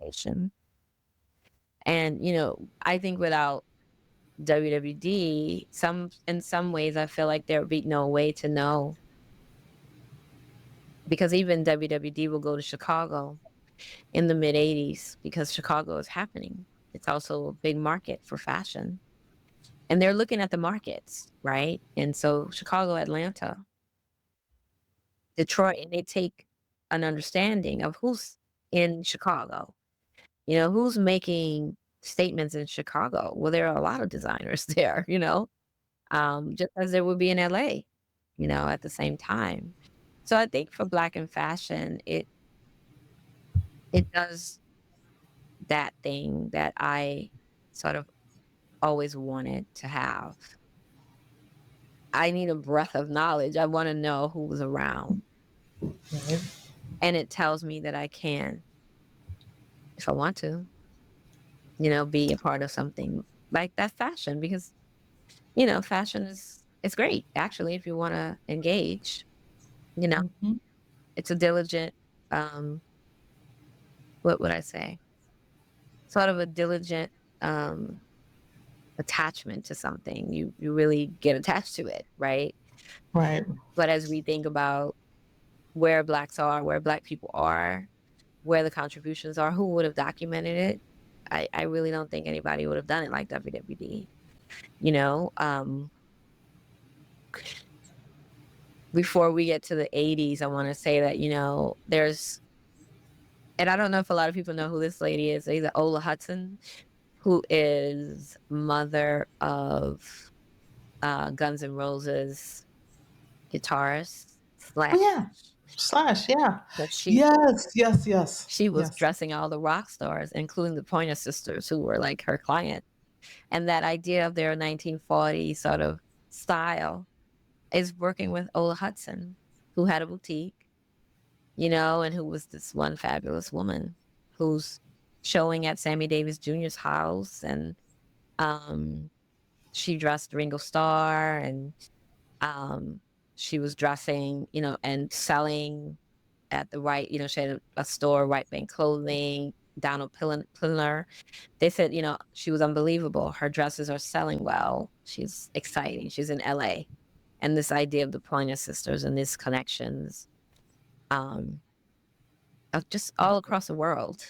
representation. And, I think without WWD, in some ways, I feel like there would be no way to know, because even WWD will go to Chicago in the mid 80s because Chicago is happening. It's also a big market for fashion. And they're looking at the markets, right? And so Chicago, Atlanta, Detroit, and they take an understanding of who's in Chicago. Who's making statements in Chicago? Well, there are a lot of designers there, just as there would be in LA, at the same time. So I think for Black in fashion, it does that thing that I sort of always wanted to have. I need a breadth of knowledge. I want to know who was around. Right. And it tells me that I can, if I want to, be a part of something like that fashion, because, fashion is it's great actually if you want to engage, you know. Mhm. It's a diligent, um what would I say? Sort of a diligent um attachment to something. You really get attached to it, right? Right. But as we think about where Blacks are, where Black people are, where the contributions are, who would have documented it, I really don't think anybody would have done it like WWD. You know, before we get to the 80s, I want to say that, and I don't know if a lot of people know who this lady is, either Ola Hudson, who is mother of Guns N' Roses guitarist Oh Slash. yeah. Slash, yeah. But she Yes, yes, yes. she was Yes. dressing all the rock stars, including the Pointer Sisters, who were like her client. And that idea of their 1940 sort of style is working with Ola Hudson, who had a boutique, and who was this one fabulous woman who's showing at Sammy Davis Jr.'s house. And um, she dressed Ringo Starr, and um, she was dressing, and selling at the right, she had a store, Right Bank Clothing, Donald Pilner. They said, she was unbelievable. Her dresses are selling well. She's exciting. She's in LA. And this idea of the Pointer Sisters and these connections, um, just all across the world.